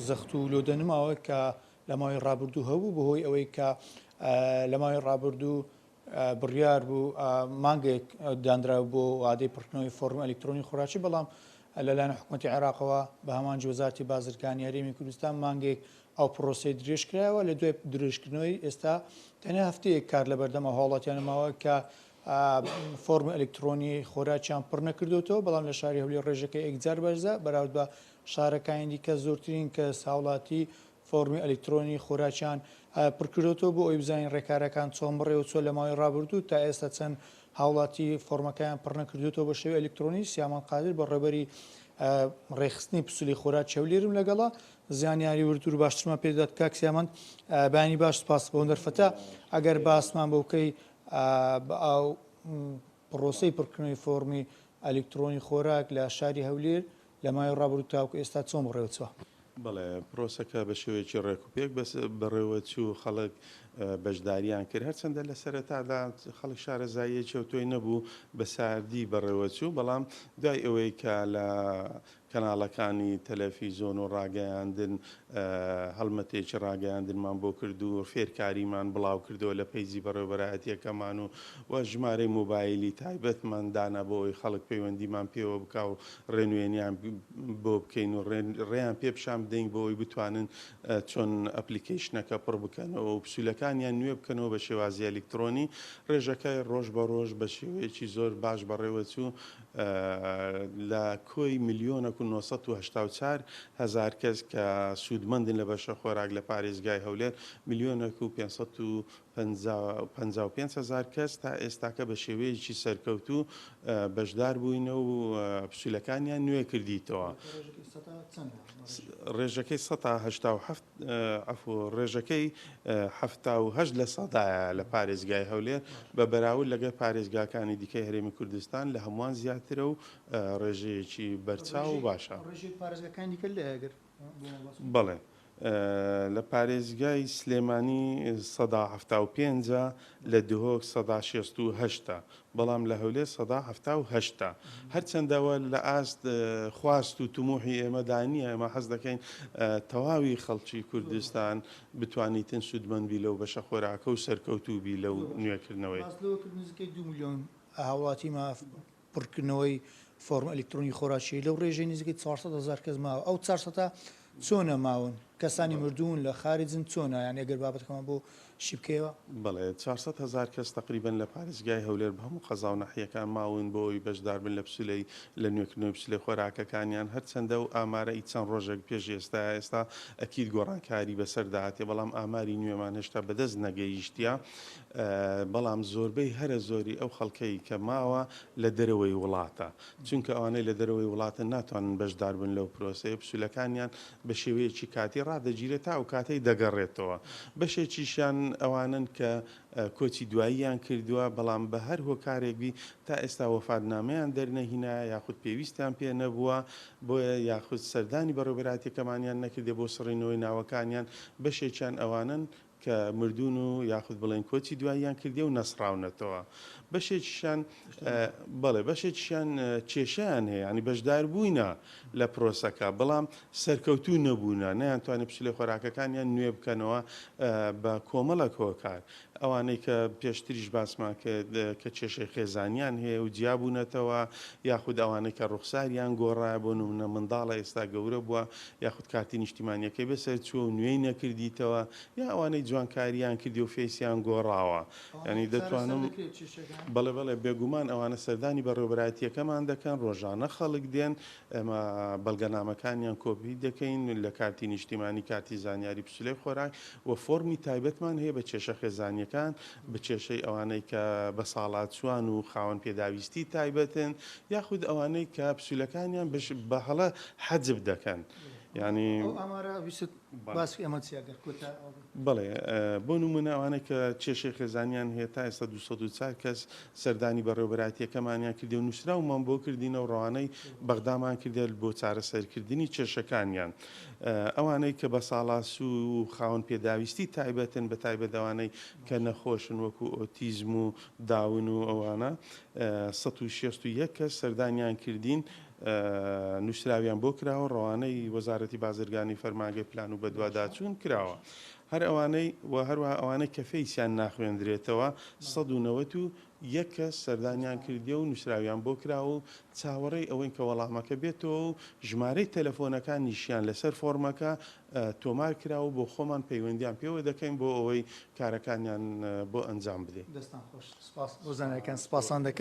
زەخت و لۆدەنماوە کە لە ماوەی ڕابردوو هەبوو بەهۆی ئەوەی کە لە ماوەی ڕابردوو بڕیار بوو مانگێک دانرا بۆ وادەی پڕکردنەوەی فۆرم ئەلکترۆنی خۆراکی بەڵام لەلایەن حکوومەتی عێراقەوە بە هەمان وەزارەتی بازرگانی هەرێمی کوردستان مانگێک ئەو پرۆسی درێژ کرایەوە لە دوای درێژکردنەوەی ئێستا تەنیا هەفتەیەک کار لە بەردەمە هاوڵاتیان ماوە کە فۆرم ئەلکترۆنی خۆراکیان پڕ نەکردوێتەوە بەڵام لە شاری هەولێر ڕێژەکە یەکجار بەرزە بەراورد بە شارەکانی دیکە زۆرترین کە هاوڵاتی فۆرمی ئەلکترۆنی خۆراکیان پڕکردوێتەوە بۆ ئەوی بزانین ڕێکارەکان چۆن بڕێ و چۆن لە ماوەی ڕابردوو تا ئێستا چەند هاوڵاتی فۆرمەکەیان پڕ نەکردوێتەوە بە شێوەی ئەلکترۆنی سیامان قادر بە ڕێبەری ڕێخستنی پسولی خۆراک هەولێرم لەگەڵا زانیاری وردور و باشترمان پێدات کاکسیامان بەیانی باش سپاس بۆ دەرفەتە ئەگەر باسمان بەوکەی ئەو پرۆسەی پڕکردنەوەی فۆرمی ئەلکترۆنی خۆراک لە شاری هەولێر لە ماوەی ڕابردوو تاوکو ئێستا چۆن بڕێوەچوە بەڵێ پرۆسەکە بە شێوەیەکی ڕێکوپێک بەس بەڕێوەچوو خەڵک بەشداریان کرد هەرچەندە لە سەرەتادا خەڵک شارەزاییەکی توی نەبوو بە ساردی بەڕێوەچوو بەڵام دوای ئەوەی کە لە کەناڵەکانی تەلەڤیزۆن و ڕاگەیاندن هەڵمەتێکی ڕاگەیاندنمان بۆ کرد و فێرکاریمان بڵاو کردەوە لە پەیزی بەڕێوەبەرایەتیەکەمان و ژمارەی مۆبایلی تایبەتمان دانا بۆ ئەوی خەڵک پەیوەندیمان پێوە بکە و ڕێنوێنیان بۆ بکەین و ڕێیان پێ پیشان بدەین بۆ ئەوی بتوانن چۆن ئەپلیکیشنەکە پڕ بکەنەوە و پسوولەکانیان نوێ بکەنەوە بە شێوازی ئەلکترۆنی ڕێژەکەی ڕۆژ بە ڕۆژ بە شێوەیەکی زۆر باش بەڕێوەچوو لە کۆی 1,984,000 کەس کە سوودمەندن لە بەشە خۆراک لە پارێزگای هەولێر 1,555,000 کەس تا ئێستاکە بە شێوەیەکی سەرکەوتوو بەشدار بووینە و پسوولەکانیان نوێ کردیتەوە. ڕێژەکەی 78% لە سەدایە لە پارێزگای هەولێر بە بەراورد لەگەڵ پارێزگاکانی دیکەی هەرێمی کوردستان لە هەمووان زیاترە و ڕێژەیەکی بەرچاو و باشە. بەڵێ لە پارێزگای سلێمانی 175 لە دهۆک 168 بەڵام لە هەولێر 178 هەرچەندەوە لە ئاست خواست و تموحی ئێمەدانیە ئێمە حەز دەکەین تەواوی خەڵکی کوردستان بتوانیتن سوودمەندبی لەو بەشە خۆراکە و سەرکەوتوبی لەو نوێکردنەوەی. 2 میلیۆن هاوڵاتی پڕکردنەوەی فۆرم ئەلکترۆنی خۆراکی لەو ڕێژەی نزیکەی 400,000 کەس ماوە ئەو 400 چۆنە ماون کەسانی مردوون لە خارجن چۆنە یان ئەگەر بابەتەکەمان بۆ شیبکەوە بەڵێ 400,000 کەس تقریبن لە پارێزگای هەولێر بە هەموو خەزا و ناحیەکان ماون بۆ ئەوی بەشدار بن لە پسولەی لە نوێکردنەوەی پسولەی خۆراکەکانیان هەرچەندە و ئامارە چەند ڕۆژێک پێش ئێستا ئەکید گۆڕانکاری بەسەرداهاتێ بەڵام ئاماری نوێمان هێشتا بەدەست نەگەیشتە بەڵام زۆربەی هەرە زۆری ئەو خەڵکەی کە ماوە لە دەرەوەی وڵاتە چونکە ئەوانەی لە دەرەوەی وڵاتە ناتوانن بەشدار بن لەو پرۆسەیە پسولەکانیان بە شێوەیەکی کاتی ڕادەگیرێت تا ئەو کاتەی دەگەڕێتەوە بەشێکیشیان ئەوانن کە کۆچی دواییان کردووە بەڵام بە هەر هۆکارێکبی تا ئێستا وەفادنامەیان دەرنەهینایە یاخود پێویستیان پێ نەبووە بۆیە یاخود سەردانی بەڕێوەبەرایەتیەکەمانیان نەکردێ بۆ سڕینەوەی ناوەکانیان بەشێکیان ئەوانن کە مردون و یاخود بڵێن کۆچی دواییان کردێ و نەسراونەتەوە بەشێکیشان بەڵێ بەشێکیشان کێشیان هەیە ینی بەشدار بووینە لە پرۆسەکە بەڵام سەرکەوتوو نەبوونە نەیانتوانێت پشیلە خۆراکەکانیان نوێ بکەنەوە بە کۆمەڵک هۆکار ئەوانەی کە پێشتریش باسمان کە کێشەی خێزانیان هەیە و جیابوونەتەوە یاخود ئەوانەی کە ڕوخساریان گۆڕایە بۆ نمونە منداڵە ئێستا گەورە بووە یاخود کارتی نیشتیمانیەکەی بەسەر چوە و نوێی نەکردیتەوە یا ئەوانەی جوانکاریان کردی و فێسیان گۆڕاوە ینی دەتوانم بەڵێ بێگومان ئەوانە سەردانی بەڕێوەبەرایەتیەکەمان دەکەن ڕۆژانە خەڵک دێن ئەمە بەڵگەنامەکانیان کۆپی دەکەین لە کارتی نیشتیمانی کارتی زانیاری پسولەی خۆراک و فۆرمی تایبەتمان هەیە بە کێشە خێزانیەکان بە کێشەی ئەوانەی کە بە ساڵات چوان و خاوەن پێداویستی تایبەتن یاخود ئەوانەی کە پسولەکانیان بە هەڵە حەجب دەکەن ینی بەڵێ بۆ نمونە ئەوانەی کە کێشەی خێزانیان هەیە تا ئێستا 204 کەس سەردانی بەڕێوەبەرایەتیەکەمانیان کردی و نووسراومان بۆ کردینە و ڕەوانەی بەغدامان کردێت بۆ چارەسەرکردنی کێشەکانیان ئەوانەی کە بە ساڵاس و خاوەن پێداویستی تایبەتن بە تایبەت ئەوانەی کە نەخۆشن وەکو ئۆتیزم و داون و ئەوانە 161 کەس سەردانیان کردین نووسراویان بۆ کراوە ڕەوانەی وەزارەتی بازرگانی فەرمانگەی پلان و بەدواداچوون کراوە. هەر ئەوانەی و هەروە ئەوانەی کە فەیسیان ناخوێندرێتەوە 191 کەس سەردانیان کردیە و نووسراویان بۆ کراوە و چاوەڕێی ئەوەی کە وەڵامەکە بێتەوە و ژمارەی تەلەفۆنەکان نیشیان لەسەر فۆرمەکە تۆمار کراوە بۆ خۆمان پەیوەندیان پێوە دەکەین بۆ ئەوەی کارەکانیان بۆ ئەنجام بدەین. دەستان خۆش سپاس بۆ زانەکان سپاسان دەکەم.